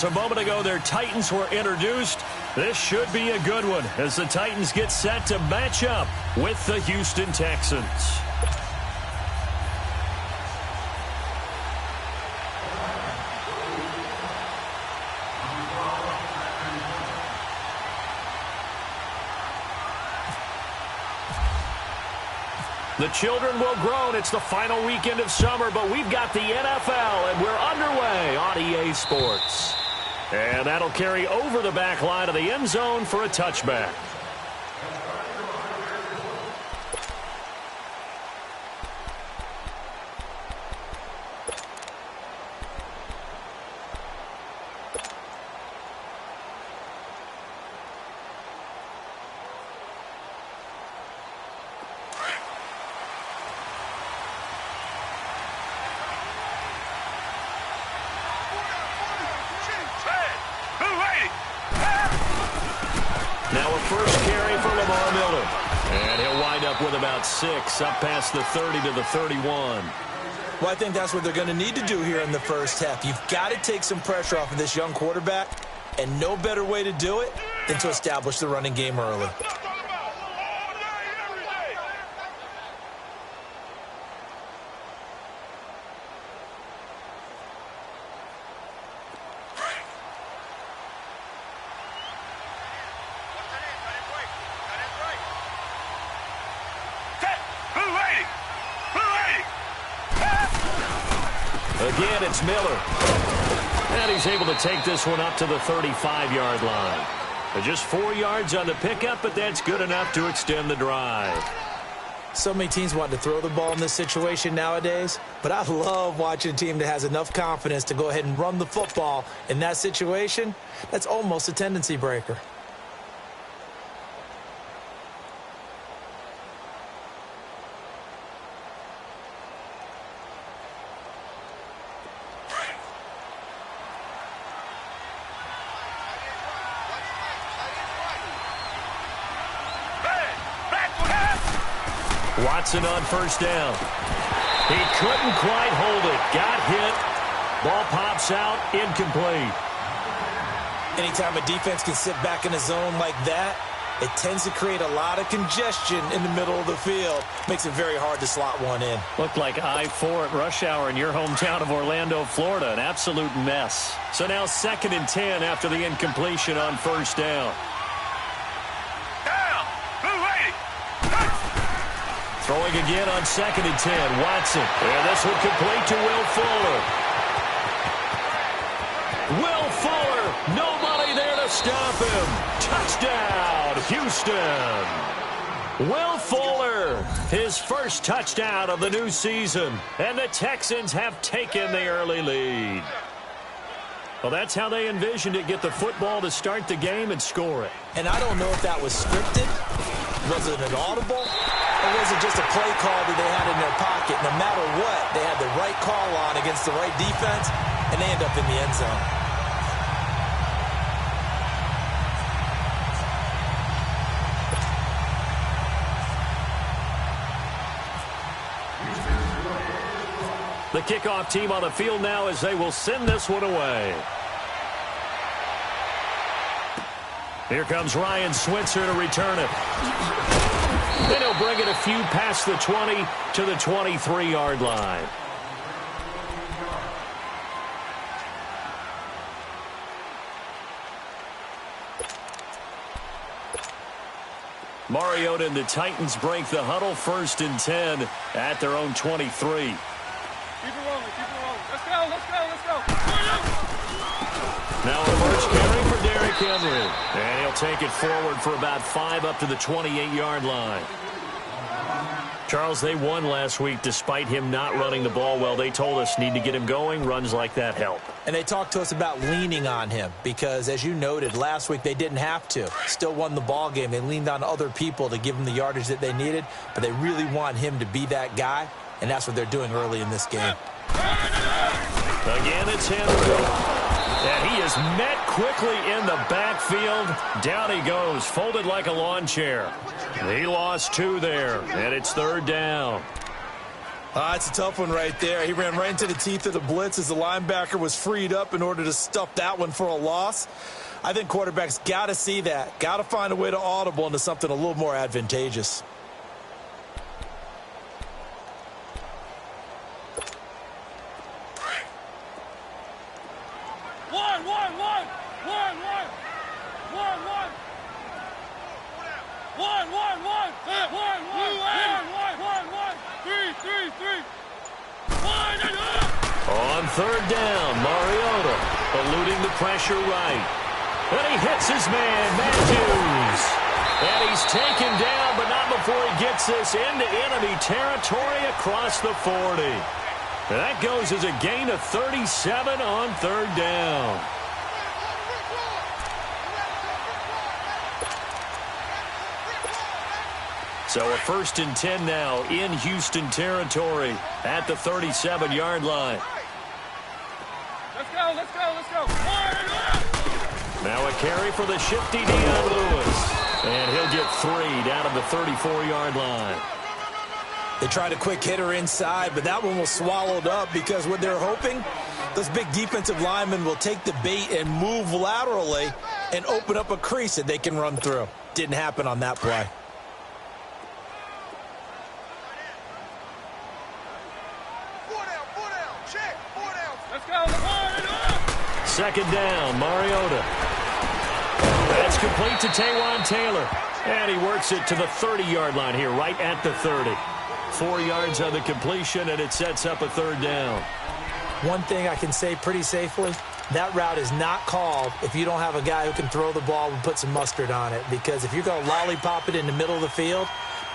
A moment ago, their Titans were introduced. This should be a good one as the Titans get set to match up with the Houston Texans. The children will groan. It's the final weekend of summer, but we've got the NFL, and we're underway on EA Sports. And that'll carry over the back line of the end zone for a touchback. With about 6, up past the 30 to the 31. Well, I think that's what they're going to need to do here in the first half. You've got to take some pressure off of this young quarterback, and no better way to do it than to establish the running game early. Again, it's Miller. And he's able to take this one up to the 35-yard line. Just 4 yards on the pickup, but that's good enough to extend the drive. So many teams want to throw the ball in this situation nowadays, but I love watching a team that has enough confidence to go ahead and run the football in that situation. That's almost a tendency breaker. Watson on first down. He couldn't quite hold it. Got hit. Ball pops out. Incomplete. Anytime a defense can sit back in a zone like that, it tends to create a lot of congestion in the middle of the field. Makes it very hard to slot one in. Looked like I-4 at rush hour in your hometown of Orlando, Florida. An absolute mess. So now 2nd and 10 after the incompletion on first down. Throwing again on 2nd and 10. Watson. And this one complete to Will Fuller. Will Fuller. Nobody there to stop him. Touchdown, Houston. Will Fuller. His first touchdown of the new season. And the Texans have taken the early lead. Well, that's how they envisioned it. Get the football to start the game and score it. And I don't know if that was scripted. Was it an audible? Or was it just a play call that they had in their pocket? No matter what, they had the right call on against the right defense, and they end up in the end zone. The kickoff team on the field now as they will send this one away. Here comes Ryan Switzer to return it. Then he'll bring it a few past the 20 to the 23-yard line. Mariota and the Titans break the huddle. 1st and 10 at their own 23. Keep it rolling, keep it rolling. Let's go, let's go, let's go. Now a first carry for Derrick Henry. And he'll take it forward for about 5 up to the 28-yard line. Charles, they won last week despite him not running the ball well. They told us need to get him going. Runs like that help. And they talked to us about leaning on him because, as you noted, last week they didn't have to. Still won the ball game. They leaned on other people to give them the yardage that they needed, but they really want him to be that guy, and that's what they're doing early in this game. Again, it's Henry. And he is met quickly in the backfield. Down he goes, folded like a lawn chair. He lost 2 there, and it's 3rd down. It's a tough one right there. He ran right into the teeth of the blitz as the linebacker was freed up in order to stuff that one for a loss. I think quarterbacks got to see that. Got to find a way to audible into something a little more advantageous. On third down, Mariota eluding the pressure right. And he hits his man, Matthews. And he's taken down, but not before he gets this into enemy territory across the 40. And that goes as a gain of 37 on third down. So a 1st and 10 now in Houston territory at the 37-yard line. Let's go, let's go, let's go. Now a carry for the shifty Dion Lewis. And he'll get 3 down at the 34-yard line. They tried a quick hitter inside, but that one was swallowed up because what they're hoping, those big defensive linemen will take the bait and move laterally and open up a crease that they can run through. Didn't happen on that play. Second down, Mariota. That's complete to Taywan Taylor. And he works it to the 30-yard line here, right at the 30. 4 yards on the completion, and it sets up a third down. One thing I can say pretty safely, that route is not called if you don't have a guy who can throw the ball and put some mustard on it. Because if you're going to lollipop it in the middle of the field,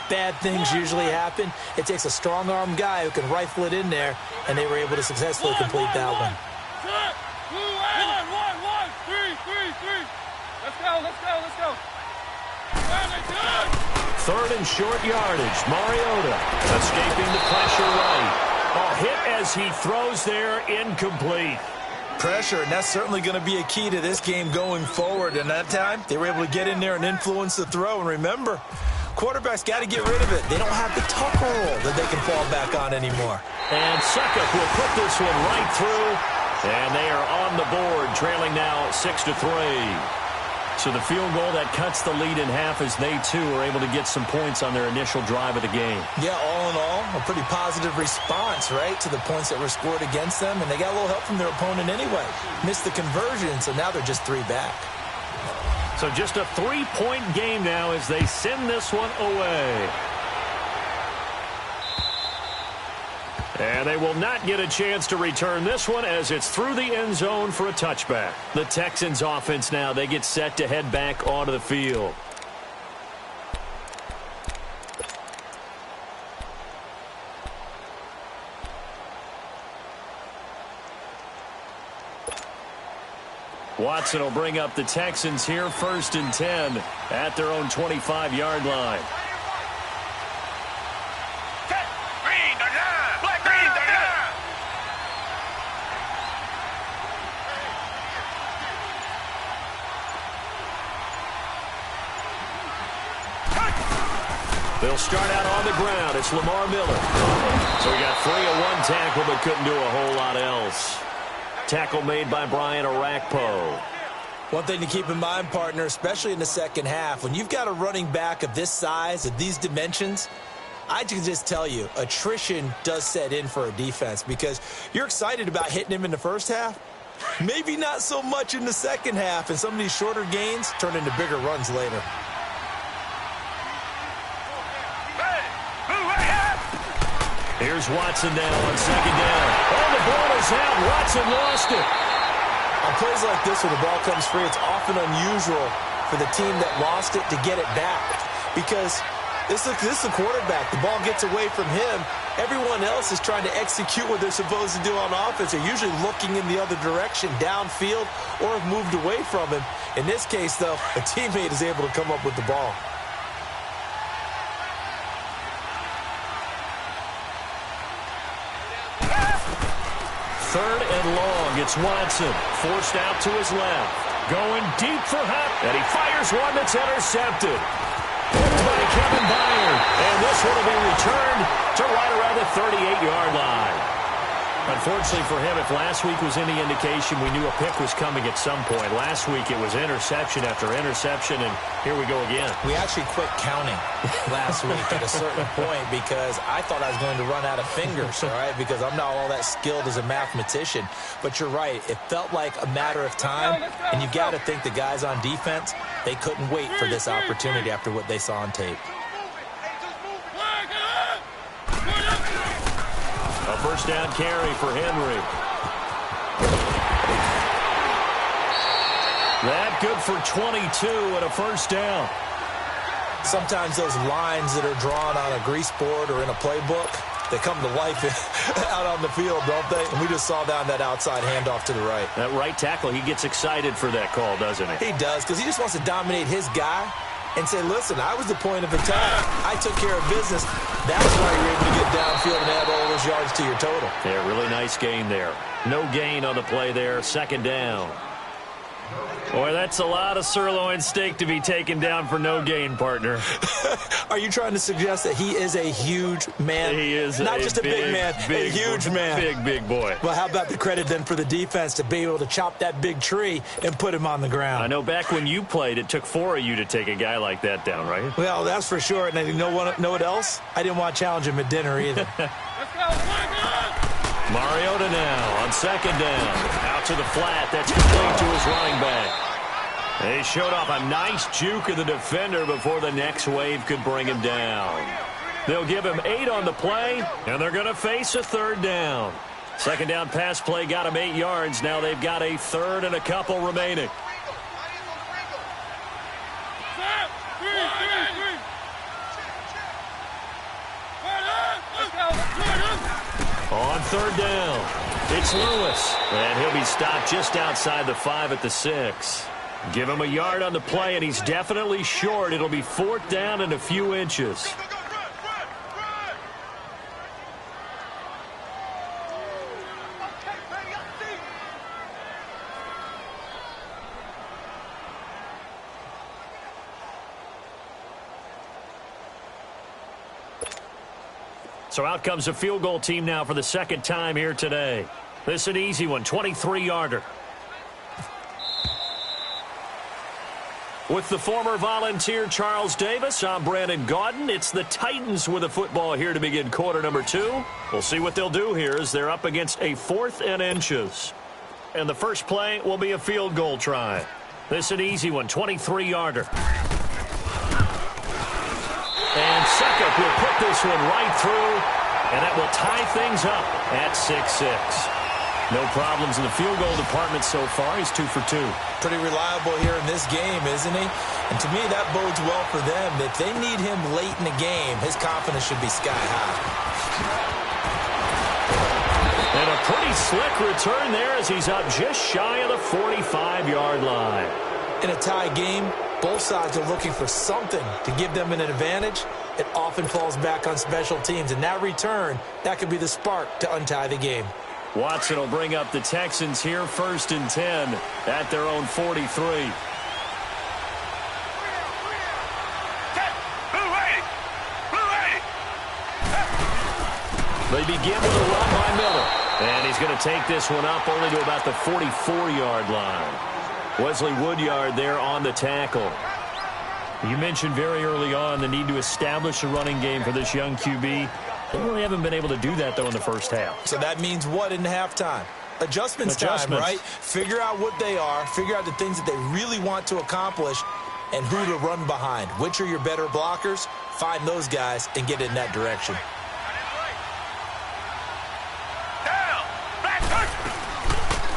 bad things usually happen. It takes a strong-arm guy who can rifle it in there, and they were able to successfully complete that one. Let's go. Third and short yardage. Mariota escaping the pressure right. A hit as he throws there, incomplete. Pressure, and that's certainly going to be a key to this game going forward. And that time, they were able to get in there and influence the throw. And remember, quarterbacks got to get rid of it. They don't have the tuck roll that they can fall back on anymore. And Suckup will put this one right through. And they are on the board, trailing now 6-3. So the field goal that cuts the lead in half as they, too, are able to get some points on their initial drive of the game. Yeah, all in all, a pretty positive response, right, to the points that were scored against them. And they got a little help from their opponent anyway. Missed the conversion, so now they're just 3 back. So just a 3-point game now as they send this one away. And they will not get a chance to return this one as it's through the end zone for a touchback. The Texans offense now, they get set to head back onto the field. Watson will bring up the Texans here, 1st and 10 at their own 25-yard line. They'll start out on the ground. It's Lamar Miller. So he got 3 on 1 tackle, but couldn't do a whole lot else. Tackle made by Brian Orakpo. One thing to keep in mind, partner, especially in the second half, when you've got a running back of this size, of these dimensions, I can just tell you, attrition does set in for a defense because you're excited about hitting him in the first half. Maybe not so much in the second half, and some of these shorter gains turn into bigger runs later. Here's Watson now on 2nd down. Oh, the ball is out. Watson lost it. On plays like this where the ball comes free, it's often unusual for the team that lost it to get it back because this is the quarterback. The ball gets away from him. Everyone else is trying to execute what they're supposed to do on offense. They're usually looking in the other direction, downfield, or have moved away from him. In this case, though, a teammate is able to come up with the ball. Third and long. It's Watson. Forced out to his left. Going deep for Hunt. And he fires one that's intercepted. Picked by Kevin Byard. And this one will be returned to right around the 38-yard line. Unfortunately for him, if last week was any indication, we knew a pick was coming at some point. Last week it was interception after interception, and here we go again. We actually quit counting last week at a certain point because I thought I was going to run out of fingers, all right, because I'm not all that skilled as a mathematician. But you're right. It felt like a matter of time, and you got to think the guys on defense, they couldn't wait for this opportunity after what they saw on tape. A first down carry for Henry. That good for 22 and a first down. Sometimes those lines that are drawn on a grease board or in a playbook, they come to life out on the field, don't they? And we just saw down that outside handoff to the right. That right tackle, he gets excited for that call, doesn't he? He does, because he just wants to dominate his guy and say, listen, I was the point of attack. I took care of business. That's why you're able to get downfield and add all those yards to your total. Yeah, really nice gain there. No gain on the play there. Second down. Boy, that's a lot of sirloin steak to be taken down for no gain, partner. Are you trying to suggest that he is a huge man? He is not just a big man, a huge man. Big boy. Well, how about the credit then for the defense to be able to chop that big tree and put him on the ground? I know back when you played, it took 4 of you to take a guy like that down, right? Well, that's for sure. And you know what else? I didn't want to challenge him at dinner either. Mariota now on second down. Out to the flat. That's complete to his running back. They showed off a nice juke of the defender before the next wave could bring him down. They'll give him 8 on the play, and they're going to face a third down. Second down pass play got him 8 yards. Now they've got a third and a couple remaining. On third down, it's Lewis, and he'll be stopped just outside the 5 at the 6. Give him a yard on the play, and he's definitely short. It'll be fourth down and a few inches. So out comes a field goal team now for the second time here today. This is an easy one, 23-yarder. With the former Volunteer Charles Davis, I'm Brandon Gaudin. It's the Titans with the football here to begin quarter number 2. We'll see what they'll do here as they're up against a 4th and inches. And the first play will be a field goal try. This is an easy one, 23-yarder. And Succop will put this one right through, and that will tie things up at 6-6. No problems in the field goal department so far. He's 2 for 2. Pretty reliable here in this game, isn't he? And to me, that bodes well for them. If they need him late in the game, his confidence should be sky high. And a pretty slick return there as he's up just shy of the 45-yard line. In a tie game, both sides are looking for something to give them an advantage. It often falls back on special teams. And that return, that could be the spark to untie the game. Watson will bring up the Texans here, 1st and 10 at their own 43. They begin with a run by Miller. And he's going to take this one up only to about the 44-yard line. Wesley Woodyard there on the tackle. You mentioned very early on the need to establish a running game for this young QB. They really haven't been able to do that, though, in the first half. So that means what in halftime? Adjustments time, right? Figure out what they are, figure out the things that they really want to accomplish, and who to run behind. Which are your better blockers? Find those guys and get in that direction.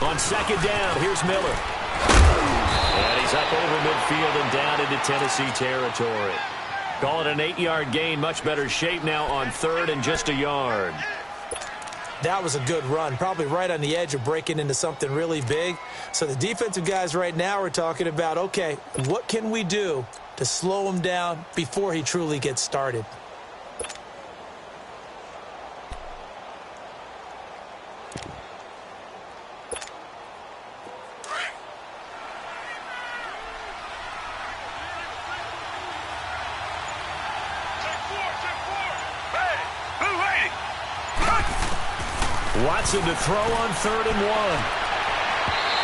On second down, here's Miller. And he's up over midfield and down into Tennessee territory. Call it an 8-yard gain. Much better shape now on 3rd and just a yard. That was a good run, probably right on the edge of breaking into something really big. So the defensive guys right now are talking about, okay, what can we do to slow him down before he truly gets started? Watson to throw on 3rd and 1.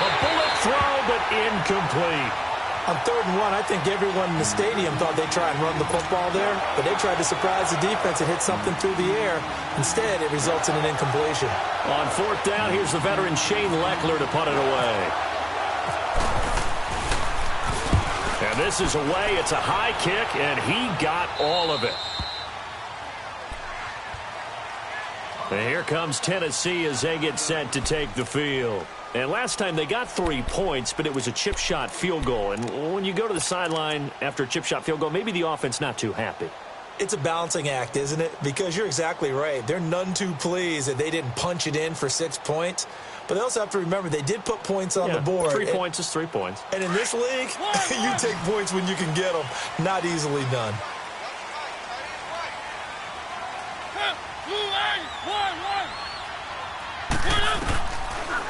A bullet throw, but incomplete. On 3rd and 1, I think everyone in the stadium thought they'd try and run the football there, but they tried to surprise the defense and hit something through the air. Instead, it results in an incompletion. On 4th down, here's the veteran Shane Leckler to punt it away. And this is away. It's a high kick, and he got all of it. And here comes Tennessee as they get set to take the field. And last time they got 3 points, but it was a chip shot field goal. And when you go to the sideline after a chip shot field goal, maybe the offense not too happy. It's a balancing act, isn't it? Because you're exactly right. They're none too pleased that they didn't punch it in for 6 points. But they also have to remember they did put points on the board. 3 points is 3 points. And in this league, you take points when you can get them. Not easily done.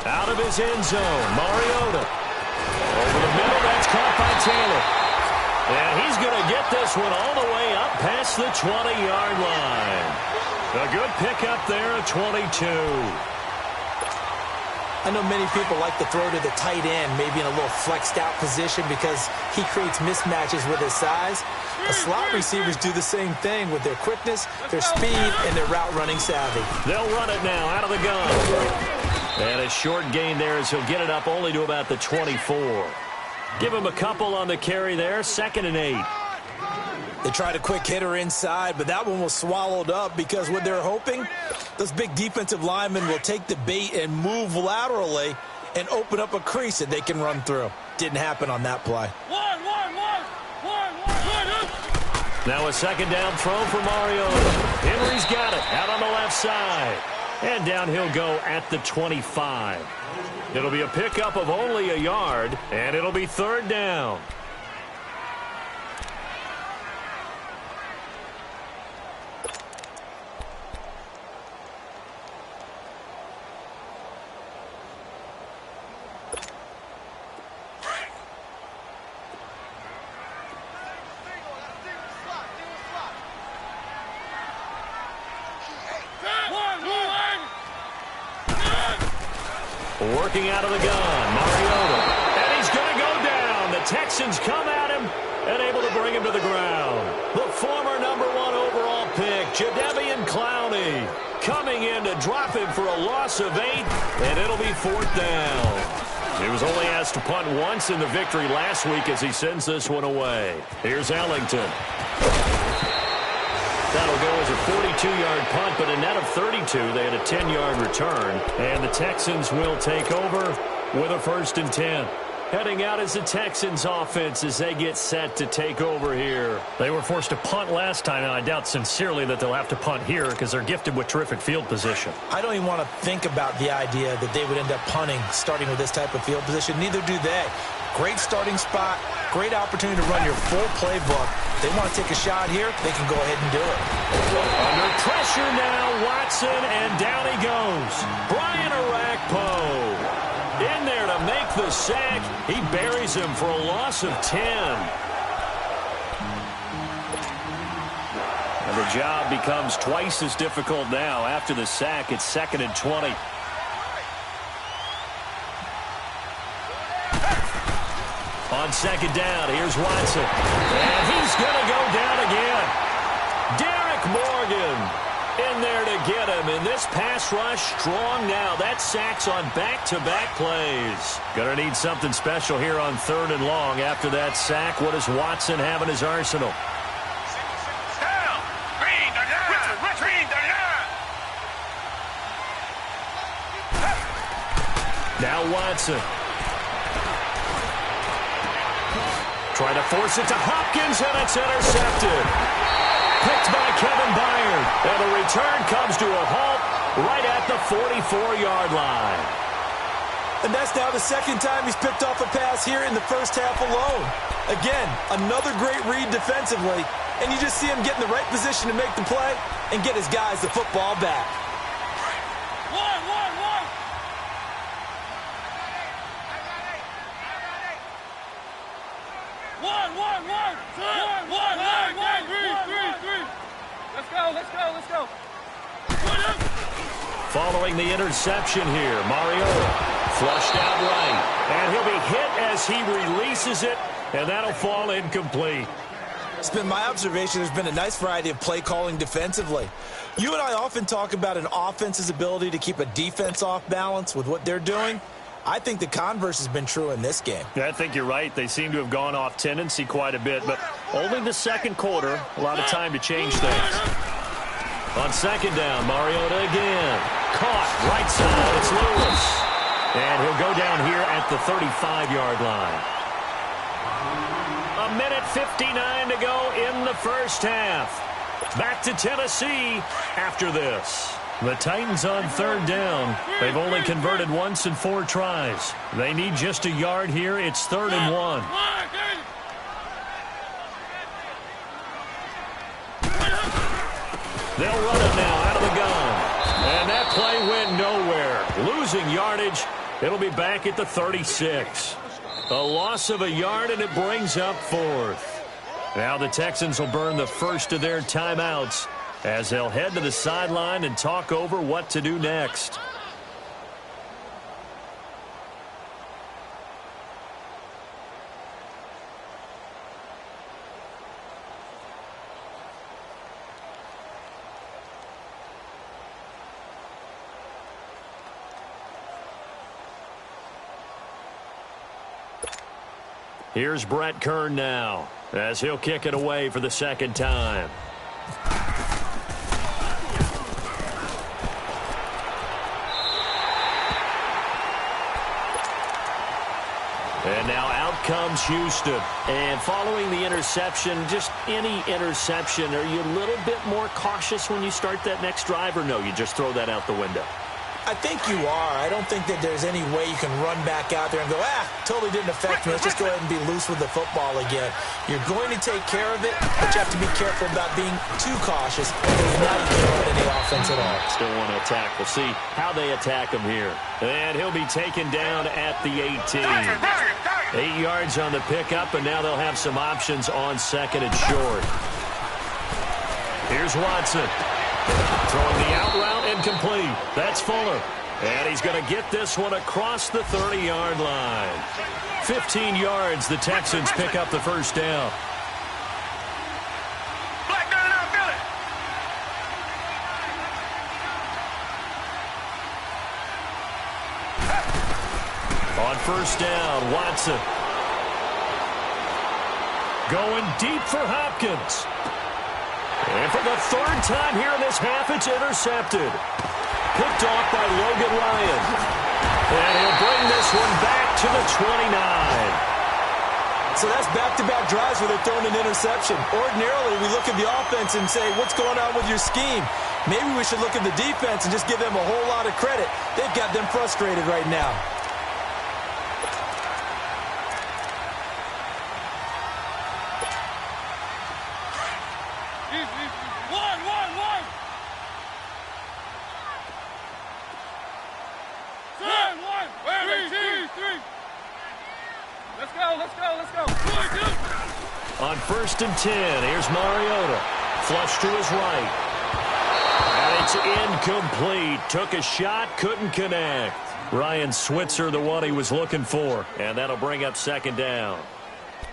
Out of his end zone, Mariota. Over the middle, that's caught by Taylor. And he's going to get this one all the way up past the 20-yard line. A good pickup there at 22. I know many people like to throw to the tight end, maybe in a little flexed out position because he creates mismatches with his size. The slot receivers do the same thing with their quickness, their speed, and their route running savvy. They'll run it now out of the gun. And a short gain there as he'll get it up only to about the 24. Give him a couple on the carry there, 2nd and 8. They tried a quick hitter inside, but that one was swallowed up because what they're hoping, those big defensive linemen will take the bait and move laterally and open up a crease that they can run through. Didn't happen on that play. Now a 2nd down throw for Mariota. Henry's got it out on the left side. And down he'll go at the 25. It'll be a pickup of only a yard, and it'll be 3rd down. Working out of the gun, Mariota. And he's going to go down. The Texans come at him and able to bring him to the ground. The former #1 overall pick, Jadeveon Clowney, coming in to drop him for a loss of 8, and it'll be 4th down. He was only asked to punt once in the victory last week as he sends this one away. Here's Ellington. That'll go as a 42-yard punt, but a net of 32. They had a 10-yard return, and the Texans will take over with a 1st and 10. Heading out as the Texans offense as they get set to take over here. They were forced to punt last time, and I doubt sincerely that they'll have to punt here because they're gifted with terrific field position. I don't even want to think about the idea that they would end up punting starting with this type of field position. Neither do they. Great starting spot, great opportunity to run your full playbook. They want to take a shot here, they can go ahead and do it. Under pressure now, Watson, and down he goes. Brian Orakpo in there to make the sack. He buries him for a loss of 10. And the job becomes twice as difficult now after the sack. It's 2nd and 20. On 2nd down, here's Watson. And he's going to go down again. Derek Morgan in there to get him. And this pass rush strong now. That sack's on back-to-back plays. Going to need something special here on 3rd and long. After that sack, what does Watson have in his arsenal? Now Watson. Trying to force it to Hopkins, and it's intercepted. Picked by Kevin Byard. And the return comes to a halt right at the 44-yard line. And that's now the 2nd time he's picked off a pass here in the first half alone. Again, another great read defensively. And you just see him get in the right position to make the play and get his guys the football back. Let's go. Following the interception here, Mariota flushed out right. And he'll be hit as he releases it, and that'll fall incomplete. It's been my observation there's been a nice variety of play calling defensively. You and I often talk about an offense's ability to keep a defense off balance with what they're doing. I think the converse has been true in this game. Yeah, I think you're right. They seem to have gone off tendency quite a bit, but only the second quarter, a lot of time to change things. On second down, Mariota again. Caught right side. It's Lewis. And he'll go down here at the 35-yard line. A minute 59 to go in the first half. Back to Tennessee after this. The Titans on third down. They've only converted once in 4 tries. They need just a yard here. It's 3rd and 1. They'll run it now out of the gun. And that play went nowhere. Losing yardage. It'll be back at the 36. A loss of a yard, and it brings up 4th. Now the Texans will burn the first of their timeouts as they'll head to the sideline and talk over what to do next. Here's Brett Kern now as he'll kick it away for the second time. And now out comes Houston. And following the interception, just any interception, are you a little bit more cautious when you start that next drive, or no, you just throw that out the window? I think you are. I don't think that there's any way you can run back out there and go, totally didn't affect me. Let's just go ahead and be loose with the football again. You're going to take care of it, but you have to be careful about being too cautious because now you can't run any offense at all. Still want to attack. We'll see how they attack him here. And he'll be taken down at the 18. 8 yards on the pickup, and now they'll have some options on second and short. Here's Watson. Throwing the out route incomplete. That's Fuller. And he's going to get this one across the 30-yard line. 15 yards, the Texans pick up the first down. On first down, Watson. Going deep for Hopkins. And for the 3rd time here in this half, it's intercepted. Picked off by Logan Ryan. And he'll bring this one back to the 29. So that's back-to-back drives where they're throwing an interception. Ordinarily, we look at the offense and say, what's going on with your scheme? Maybe we should look at the defense and just give them a whole lot of credit. They've got them frustrated right now. On 1st and 10, here's Mariota. Flush to his right. And it's incomplete. Took a shot, couldn't connect. Ryan Switzer, the one he was looking for. And that'll bring up second down.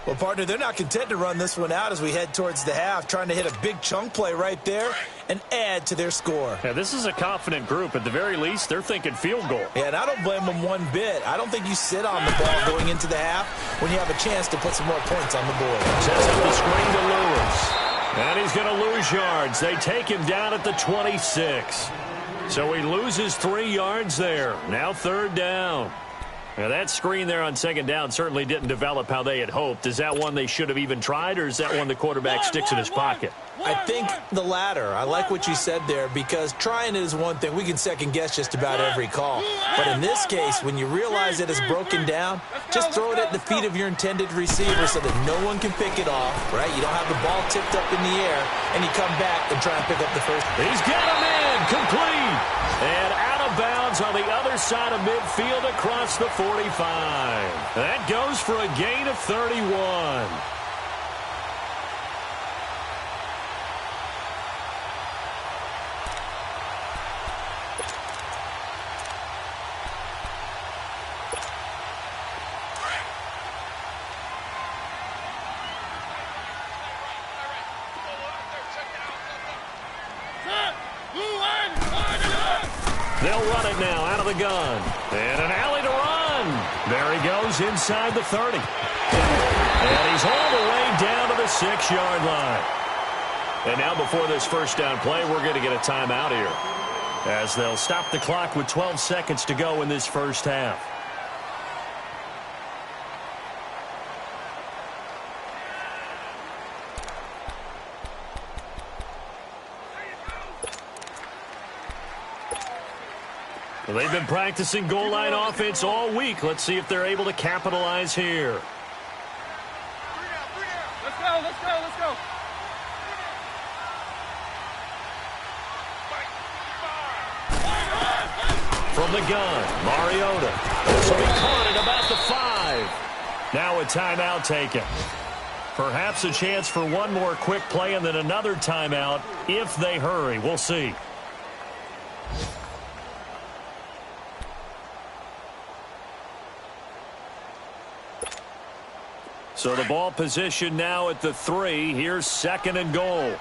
Well, partner, they're not content to run this one out as we head towards the half, trying to hit a big chunk play right there and add to their score. Yeah, this is a confident group. At the very least, they're thinking field goal. Yeah, and I don't blame them one bit. I don't think you sit on the ball going into the half when you have a chance to put some more points on the board. Sets up the screen to Lewis. And he's going to lose yards. They take him down at the 26. So he loses 3 yards there. Now 3rd down. Now, that screen there on second down certainly didn't develop how they had hoped. Is that one they should have even tried, or is that one the quarterback sticks in his pocket? I think the latter. I like what you said there, because trying it is one thing. We can second-guess just about every call. But in this case, when you realize that it's broken down, just throw it at the feet of your intended receiver so that no one can pick it off, right? You don't have the ball tipped up in the air, and you come back and try and pick up the first. He's got him in, complete, and out of bounds on the other side of midfield across the 45. That goes for a gain of 31. They'll run it now out of the gun. And an alley to run. There he goes inside the 30. And he's all the way down to the 6-yard line. And now before this first down play, we're going to get a timeout here, as they'll stop the clock with 12 seconds to go in this first half. Well, they've been practicing goal line offense all week. Let's see if they're able to capitalize here. Let's go, let's go, let's go. From the gun, Mariota. So he caught it about the 5. Now a timeout taken. Perhaps a chance for one more quick play and then another timeout if they hurry. We'll see. So the ball position now at the 3. Here's 2nd and goal.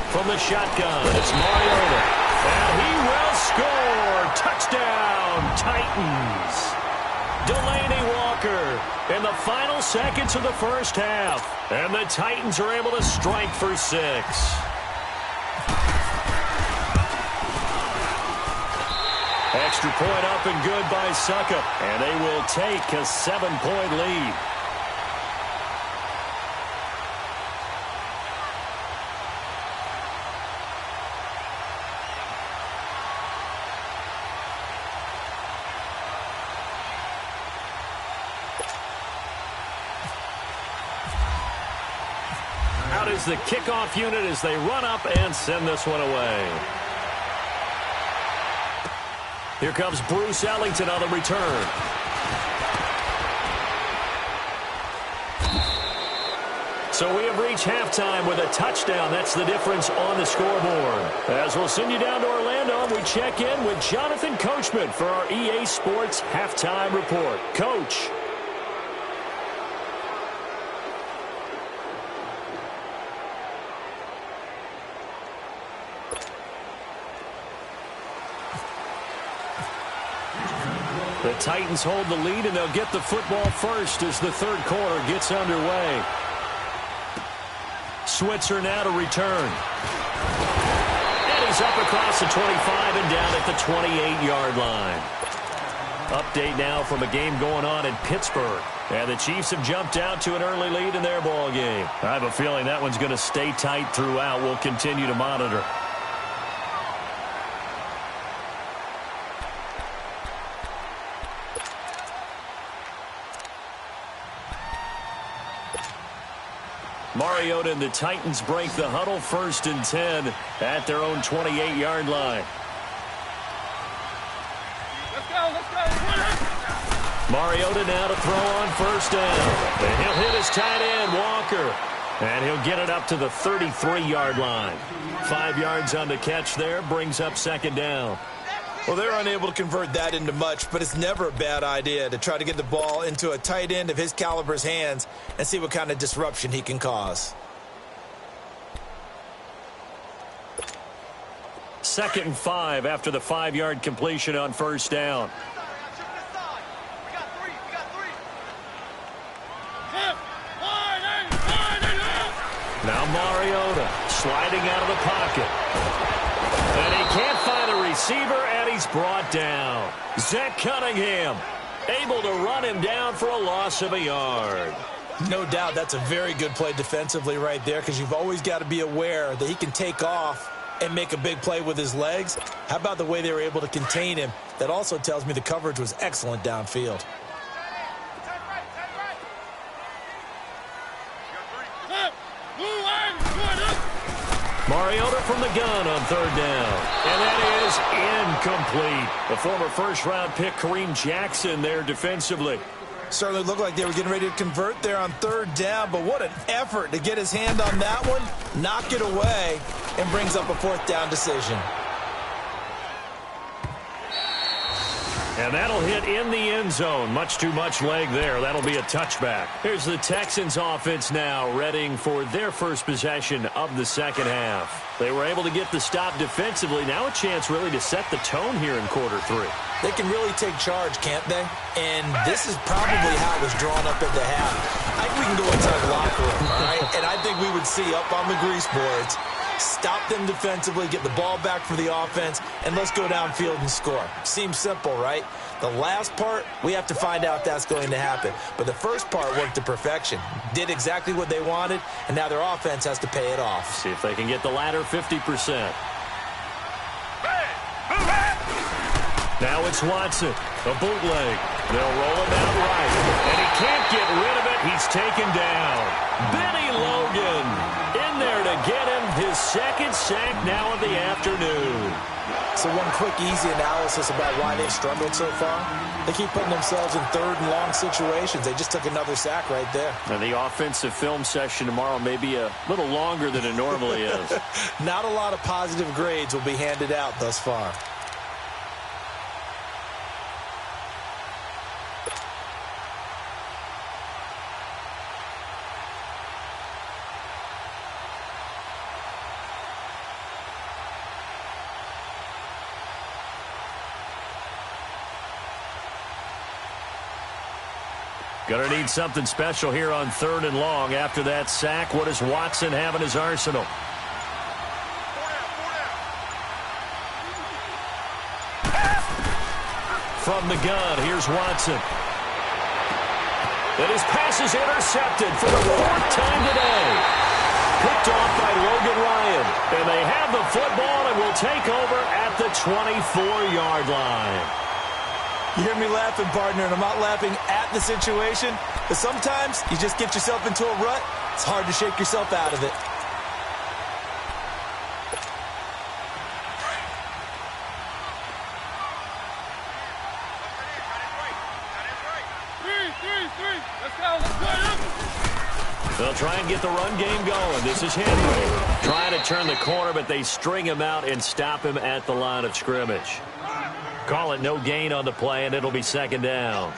From the shotgun, it's Mariota. And he will score. Touchdown, Titans. Delaney Walker in the final seconds of the first half. And the Titans are able to strike for 6. Extra point up and good by Suckup. And they will take a 7-point lead. Out is the kickoff unit as they run up and send this one away. Here comes Bruce Ellington on the return. So we have reached halftime with a touchdown. That's the difference on the scoreboard. As we'll send you down to Orlando, we check in with Jonathan Coachman for our EA Sports Halftime Report. Coach. The Titans hold the lead, and they'll get the football first as the third quarter gets underway. Switzer now to return. And he's up across the 25 and down at the 28-yard line. Update now from a game going on in Pittsburgh. And the Chiefs have jumped out to an early lead in their ball game. I have a feeling that one's going to stay tight throughout. We'll continue to monitor. Mariota and the Titans break the huddle, 1st and 10 at their own 28-yard line. Let's go, let's go. Mariota now to throw on 1st down. And he'll hit his tight end, Walker. And he'll get it up to the 33-yard line. 5 yards on the catch there, brings up 2nd down. Well, they're unable to convert that into much, but it's never a bad idea to try to get the ball into a tight end of his caliber's hands and see what kind of disruption he can cause. 2nd and 5 after the 5-yard completion on 1st down. Now Mariota sliding out of the pocket. And he can't find a receiver, and he's brought down. Zach Cunningham able to run him down for a loss of a yard. No doubt that's a very good play defensively right there, because you've always got to be aware that he can take off and make a big play with his legs. How about the way they were able to contain him? That also tells me the coverage was excellent downfield. Mariota from the gun on 3rd down. And that is incomplete. The former first-round pick, Kareem Jackson, there defensively. Certainly looked like they were getting ready to convert there on 3rd down, but what an effort to get his hand on that one, knock it away, and brings up a 4th down decision. And that'll hit in the end zone. Much too much leg there. That'll be a touchback. Here's the Texans offense now, readying for their first possession of the second half. They were able to get the stop defensively. Now a chance really to set the tone here in quarter 3. They can really take charge, can't they? And this is probably how it was drawn up at the half. I think we can go inside the locker room, all right? And I think we would see up on the grease boards, stop them defensively, get the ball back for the offense, and let's go downfield and score. Seems simple, right? The last part, we have to find out if that's going to happen. But the first part worked to perfection. Did exactly what they wanted, and now their offense has to pay it off. See if they can get the latter 50%. Now it's Watson, a bootleg. They'll roll him out right, and he can't get rid of it. He's taken down. Benny Logan in there to get him his second sack now of the afternoon. So one quick, easy analysis about why they've struggled so far. They keep putting themselves in third and long situations. They just took another sack right there. And the offensive film session tomorrow may be a little longer than it normally is. Not a lot of positive grades will be handed out thus far. Going to need something special here on third and long. After that sack, what does Watson have in his arsenal? From the gun, here's Watson. And his pass is intercepted for the 4th time today. Picked off by Logan Ryan. And they have the football and will take over at the 24-yard line. You hear me laughing, partner, and I'm not laughing at the situation, but sometimes you just get yourself into a rut. It's hard to shake yourself out of it. Let's go. They'll try and get the run game going. This is Henry trying to turn the corner, but they string him out and stop him at the line of scrimmage. Call it no gain on the play, and it'll be second down.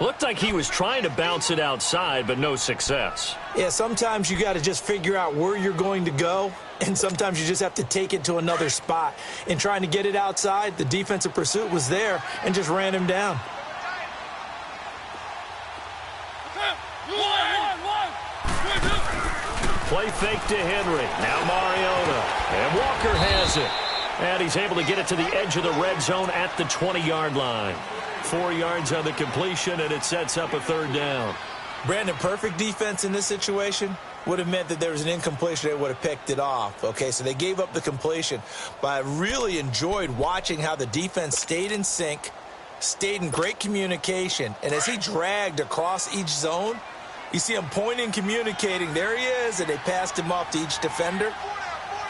Looked like he was trying to bounce it outside, but no success. Yeah, sometimes you got to just figure out where you're going to go, and sometimes you just have to take it to another spot. In trying to get it outside, the defensive pursuit was there and just ran him down. Play fake to Henry. Now Mariota. And Walker has it. And he's able to get it to the edge of the red zone at the 20-yard line. 4 yards on the completion, and it sets up a third down. Brandon, perfect defense in this situation would have meant that there was an incompletion. They would have picked it off. Okay, so they gave up the completion. But I really enjoyed watching how the defense stayed in sync, stayed in great communication. And as he dragged across each zone, you see him pointing, communicating. There he is, and they passed him off to each defender.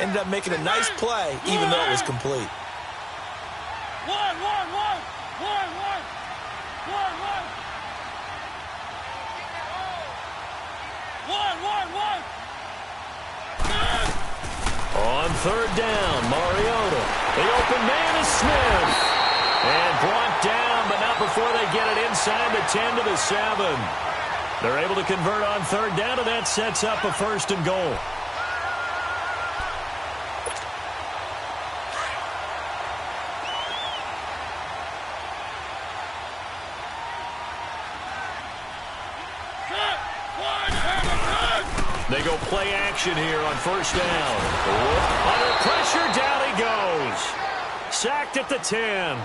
Ended up making a nice play, even though it was complete. On third down, Mariota. The open man is Smith. And brought down, but not before they get it inside the 10 to the 7. They're able to convert on third down, and that sets up a first and goal. They go play action here on first down. Under pressure, down he goes. Sacked at the 10.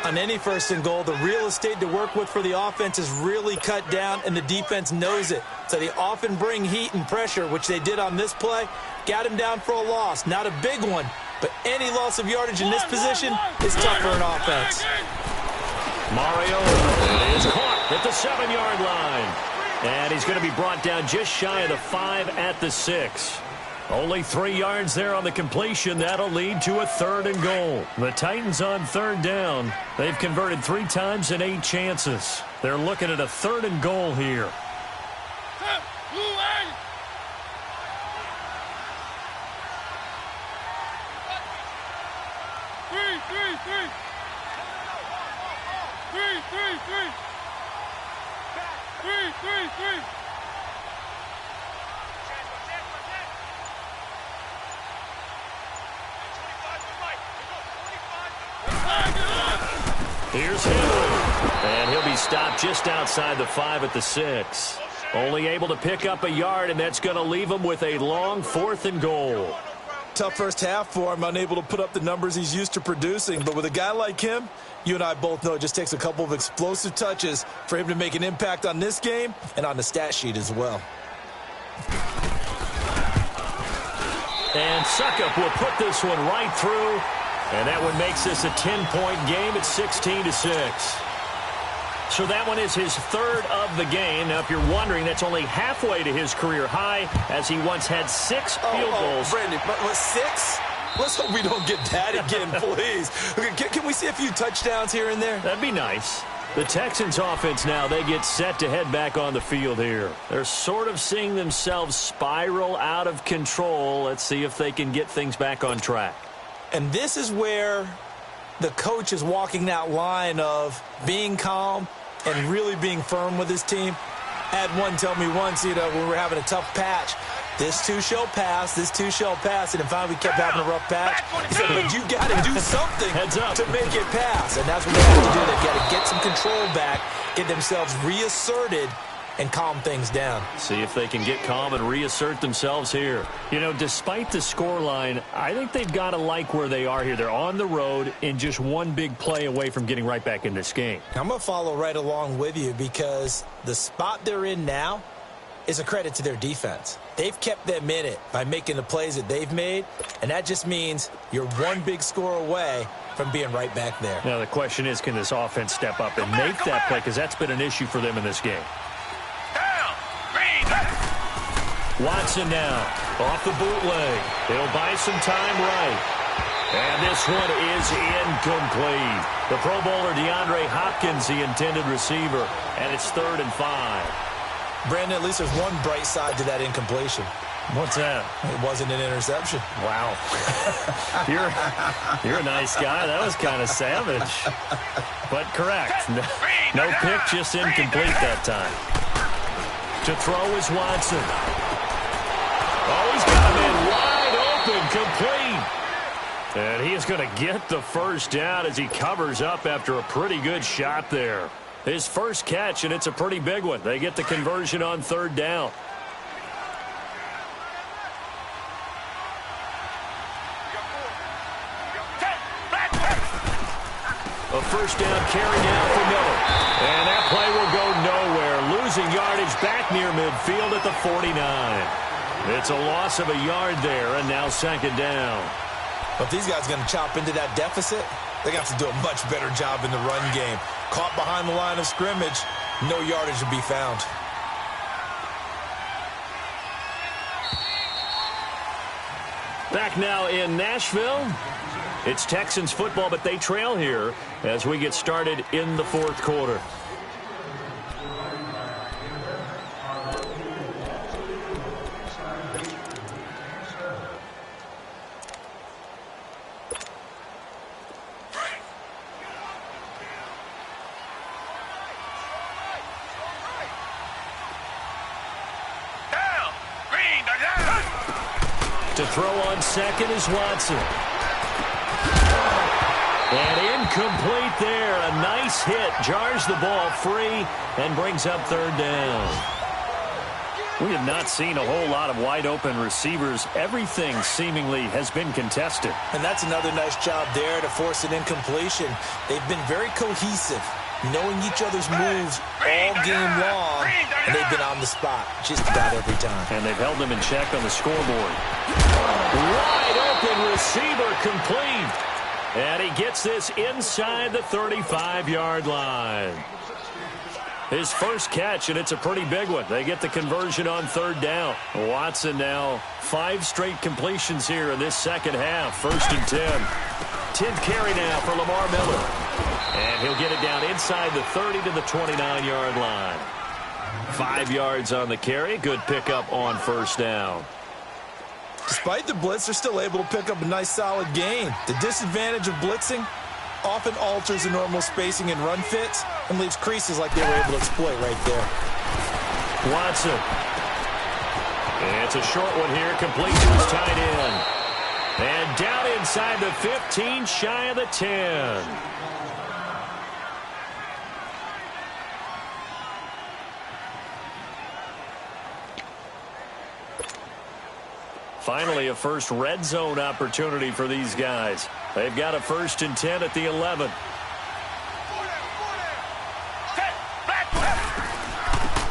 On any first and goal, the real estate to work with for the offense is really cut down, and the defense knows it. So they often bring heat and pressure, which they did on this play. Got him down for a loss. Not a big one, but any loss of yardage in this position is tough for an offense. Mariota is caught at the 7-yard line. And he's going to be brought down just shy of the 5 at the 6. Only 3 yards there on the completion. That'll lead to a third and goal. The Titans on third down. They've converted 3 times in 8 chances. They're looking at a third and goal here. Three. Here's Henry, and he'll be stopped just outside the 5 at the 6. Only able to pick up a yard, and that's going to leave him with a long 4th and goal. Tough first half for him, unable to put up the numbers he's used to producing. But with a guy like him, you and I both know it just takes a couple of explosive touches for him to make an impact on this game and on the stat sheet as well. And Suckup will put this one right through. And that one makes this a 10-point game at 16-6. So that one is his 3rd of the game. Now, if you're wondering, that's only halfway to his career high, as he once had 6 field goals. Brandon, but 6? Let's hope we don't get that again, please. Can we see a few touchdowns here and there? That'd be nice. The Texans offense now, they get set to head back on the field here. They're sort of seeing themselves spiral out of control. Let's see if they can get things back on track. And this is where the coach is walking that line of being calm and really being firm with his team. I had one tell me once, when we were having a tough patch, this too shall pass, this too shall pass. And finally we kept having a rough patch. He said, but you got to do something to make it pass. And that's what they have to do. They've got to get some control back, get themselves reasserted, and calm things down. See if they can get calm and reassert themselves here. Despite the scoreline, I think they've got to like where they are here. They're on the road and just one big play away from getting right back in this game. I'm going to follow right along with you because the spot they're in now is a credit to their defense. They've kept them in it by making the plays that they've made, and that just means you're one big score away from being right back there. Now the question is, can this offense step up and make that play? Because that's been an issue for them in this game. Watson now, off the bootleg. He'll buy some time right. And this one is incomplete. The Pro Bowler DeAndre Hopkins, the intended receiver, and it's 3rd and 5. Brandon, at least there's one bright side to that incompletion. What's that? It wasn't an interception. Wow. You're a nice guy. That was kind of savage. But correct. No pick, just incomplete that time. To throw is Watson. Oh, he's got him in wide open, complete. And he is going to get the first down as he covers up after a pretty good shot there. His first catch, and it's a pretty big one. They get the conversion on 3rd down. A first down carry now for Miller. And that play will go nowhere. Losing yardage back near midfield at the 49. It's a loss of a yard there, and now 2nd down. But if these guys are going to chop into that deficit, they're going to have to do a much better job in the run game. Caught behind the line of scrimmage, no yardage to be found. Back now in Nashville. It's Texans football, but they trail here as we get started in the 4th quarter. To throw on 2nd is Watson. And incomplete there. A nice hit. Jars the ball free and brings up 3rd down. We have not seen a whole lot of wide-open receivers. Everything seemingly has been contested. And that's another nice job there to force an incompletion. They've been very cohesive, knowing each other's moves all game long, and they've been on the spot just about every time. And they've held them in check on the scoreboard. Wide open receiver complete. And he gets this inside the 35-yard line. His first catch, and it's a pretty big one. They get the conversion on 3rd down. Watson now 5 straight completions here in this second half. 1st and 10. 10th carry now for Lamar Miller. And he'll get it down inside the 30 to the 29-yard line. 5 yards on the carry. Good pickup on 1st down. Despite the blitz, they're still able to pick up a nice solid gain. The disadvantage of blitzing, often alters the normal spacing and run fits and leaves creases like they were able to exploit right there. Watson. It's a short one here, complete to his tight end. And down inside the 15, shy of the 10. Finally, a first red zone opportunity for these guys. They've got a 1st and 10 at the 11.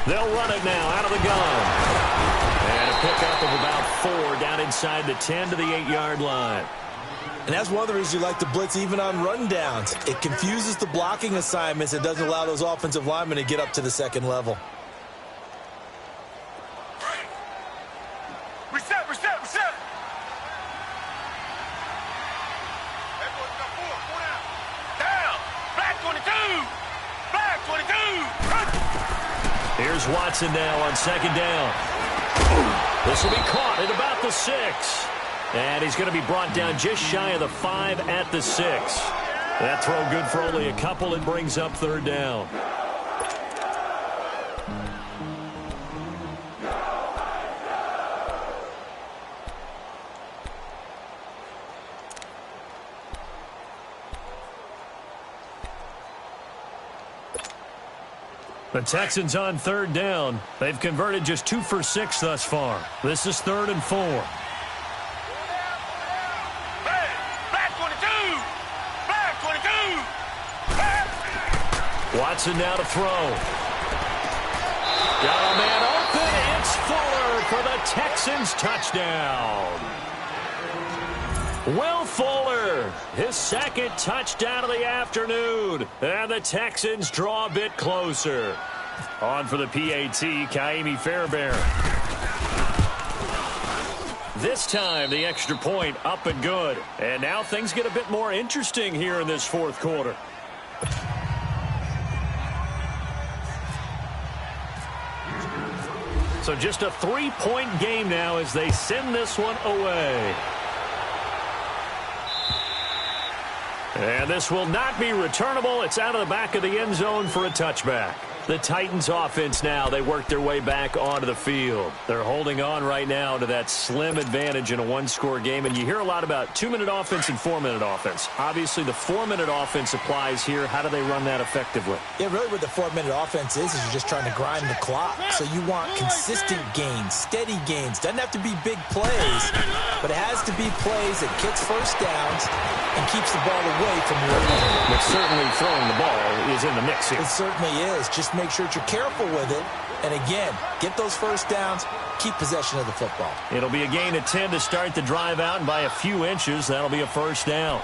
They'll run it now out of the gun. And a pickup of about 4 down inside the 10 to the 8-yard line. And that's one of the reasons you like to blitz even on rundowns. It confuses the blocking assignments and doesn't allow those offensive linemen to get up to the second level. Reset. Down. Black 22. Here's Watson now on 2nd down. This will be caught at about the 6. And he's going to be brought down just shy of the 5 at the 6. That throw good for only a couple. It brings up 3rd down. The Texans on 3rd down. They've converted just 2 for 6 thus far. This is 3rd and 4. Watson now to throw. Got a man open. It's Fuller for the Texans touchdown. Will Fuller, his 2nd touchdown of the afternoon. And the Texans draw a bit closer. On for the PAT, Kaimi Fairbairn. This time, the extra point up and good. And now things get a bit more interesting here in this 4th quarter. So just a 3-point game now as they send this one away. And this will not be returnable. It's out of the back of the end zone for a touchback. The Titans offense now, they work their way back onto the field. They're holding on right now to that slim advantage in a 1-score game. And you hear a lot about 2-minute offense and 4-minute offense. Obviously, the 4-minute offense applies here. How do they run that effectively? Yeah, really what the 4-minute offense is you're just trying to grind the clock. So you want consistent gains, steady gains. Doesn't have to be big plays, but it has to be plays that gets first downs and keeps the ball away from your opponent. But certainly throwing the ball is in the mix here. It certainly is. Just make sure that you're careful with it. And again, get those first downs, keep possession of the football. It'll be a gain of 10 to start the drive out, and by a few inches, that'll be a 1st down.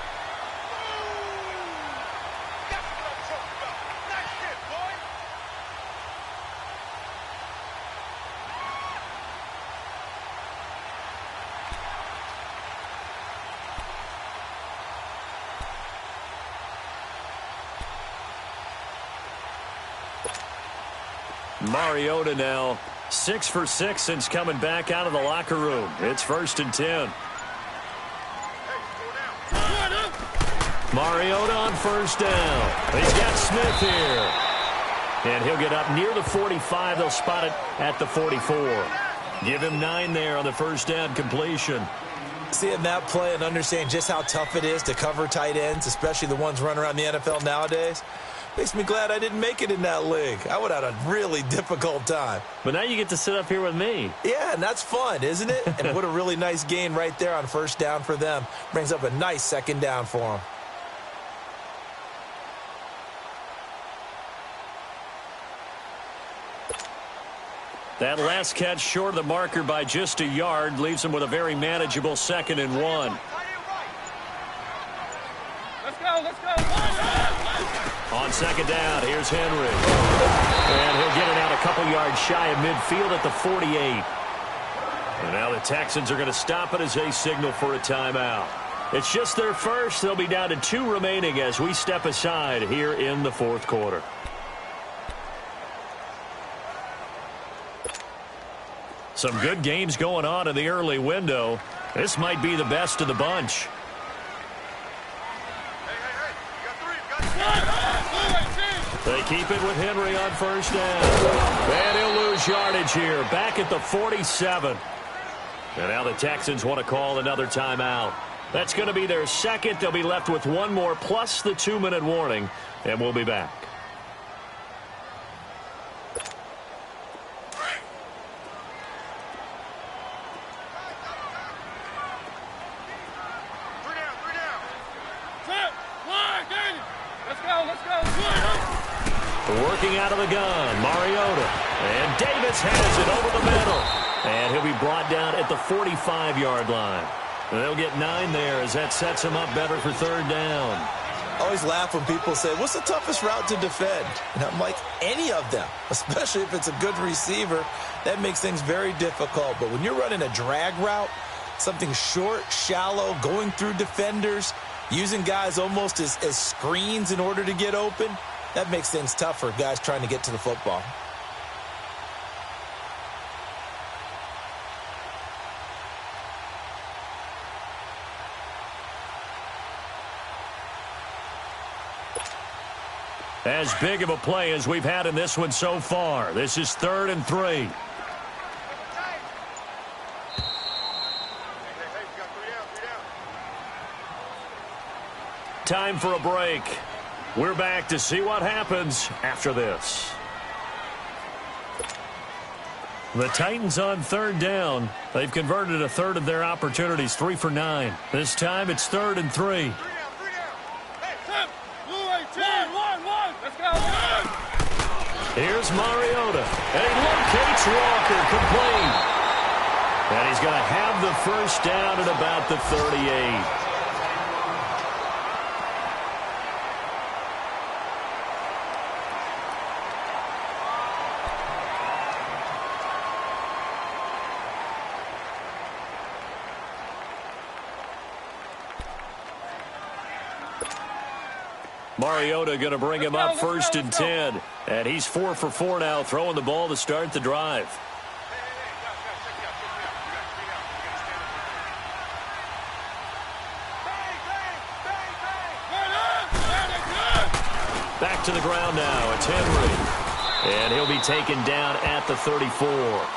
Mariota now 6 for 6 since coming back out of the locker room. It's 1st and 10. Mariota on 1st down. He's got Smith here. And he'll get up near the 45. They'll spot it at the 44. Give him 9 there on the 1st down completion. Seeing that play and understanding just how tough it is to cover tight ends, especially the ones running around the NFL nowadays, makes me glad I didn't make it in that league. I would have had a really difficult time. But now you get to sit up here with me. Yeah, and that's fun, isn't it? And what a really nice gain right there on 1st down for them. Brings up a nice 2nd down for them. That last catch short of the marker by just a yard leaves him with a very manageable 2nd and 1. Let's go. On 2nd down, here's Henry. And he'll get it out a couple yards shy of midfield at the 48. And now the Texans are going to stop it as they signal for a timeout. It's just their first. They'll be down to 2 remaining as we step aside here in the 4th quarter. Some good games going on in the early window. This might be the best of the bunch. They keep it with Henry on first down. And he'll lose yardage here, back at the 47. And now the Texans want to call another timeout. That's going to be their second. They'll be left with one more plus the 2-minute warning, and we'll be back. Working out of the gun, Mariota. And Davis has it over the middle. And he'll be brought down at the 45-yard line. And they'll get 9 there as that sets him up better for third down. I always laugh when people say, what's the toughest route to defend? And I'm like, any of them, especially if it's a good receiver. That makes things very difficult. But when you're running a drag route, something short, shallow, going through defenders, using guys almost as screens in order to get open, that makes things tough for guys trying to get to the football. As big of a play as we've had in this one so far. This is 3rd and 3. Time for a break. We're back to see what happens after this. The Titans on 3rd down. They've converted a third of their opportunities, 3 for 9. This time it's 3rd and 3. Here's Mariota, and he locates Walker, complete. And he's going to have the first down at about the 38. Mariota going to bring him up 1st and 10. And he's 4 for 4 now, throwing the ball to start the drive. Back to the ground now. It's Henry. And he'll be taken down at the 34.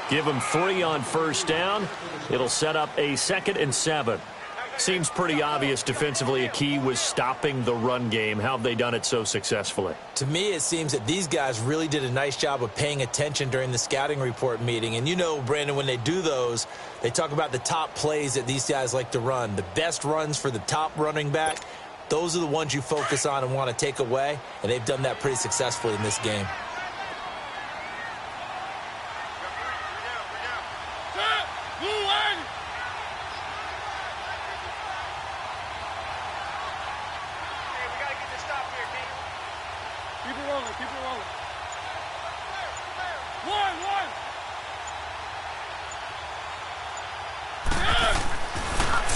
Give him 3 on first down. It'll set up a 2nd and 7. Seems pretty obvious defensively a key was stopping the run game. How have they done it so successfully? To me, it seems that these guys really did a nice job of paying attention during the scouting report meeting. And you know, Brandon, when they do those, they talk about the top plays that these guys like to run. The best runs for the top running back, those are the ones you focus on and want to take away. And they've done that pretty successfully in this game.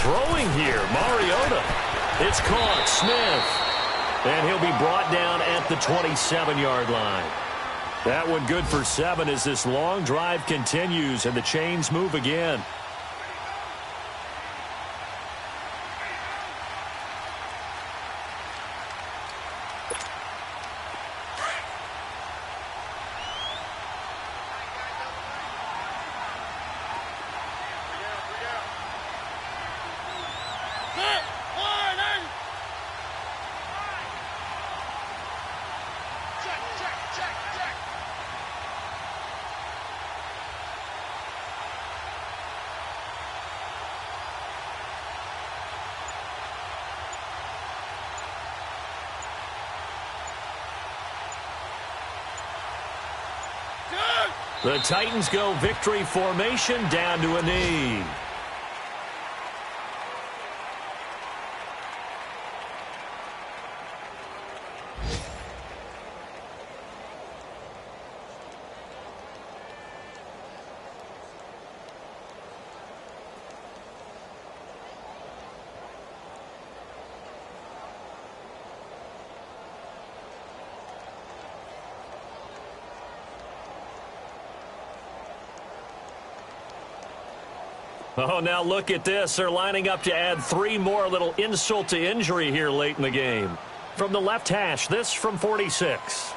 Throwing here, Mariota. It's caught, Smith. And he'll be brought down at the 27-yard line. That one good for 7 as this long drive continues and the chains move again. The Titans go victory formation down to a knee. Oh, now look at this. They're lining up to add 3 more, a little insult to injury here late in the game. From the left hash, this from 46.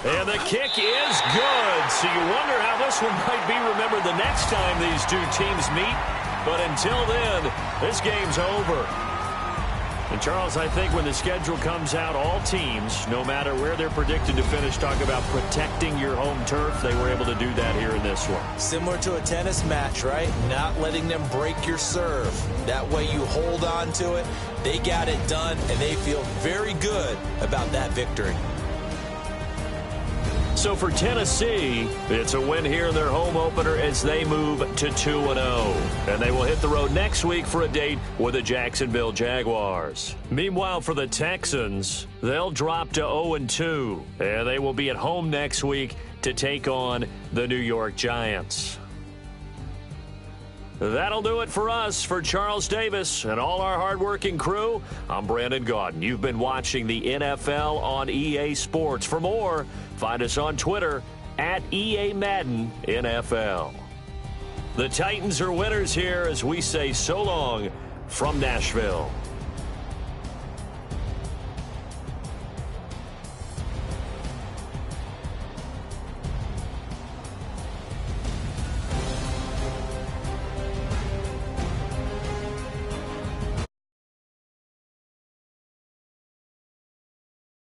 And the kick is good. So you wonder how this one might be remembered the next time these two teams meet. But until then, this game's over. And, Charles, I think when the schedule comes out, all teams, no matter where they're predicted to finish, talk about protecting your home turf. They were able to do that here in this one. Similar to a tennis match, right? Not letting them break your serve. That way you hold on to it. They got it done, and they feel very good about that victory. So for Tennessee, it's a win here in their home opener as they move to 2-0. And they will hit the road next week for a date with the Jacksonville Jaguars. Meanwhile, for the Texans, they'll drop to 0-2. And they will be at home next week to take on the New York Giants. That'll do it for us. For Charles Davis and all our hardworking crew, I'm Brandon Gaudin. You've been watching the NFL on EA Sports. For more, find us on Twitter at EA Madden NFL. The Titans are winners here as we say so long from Nashville.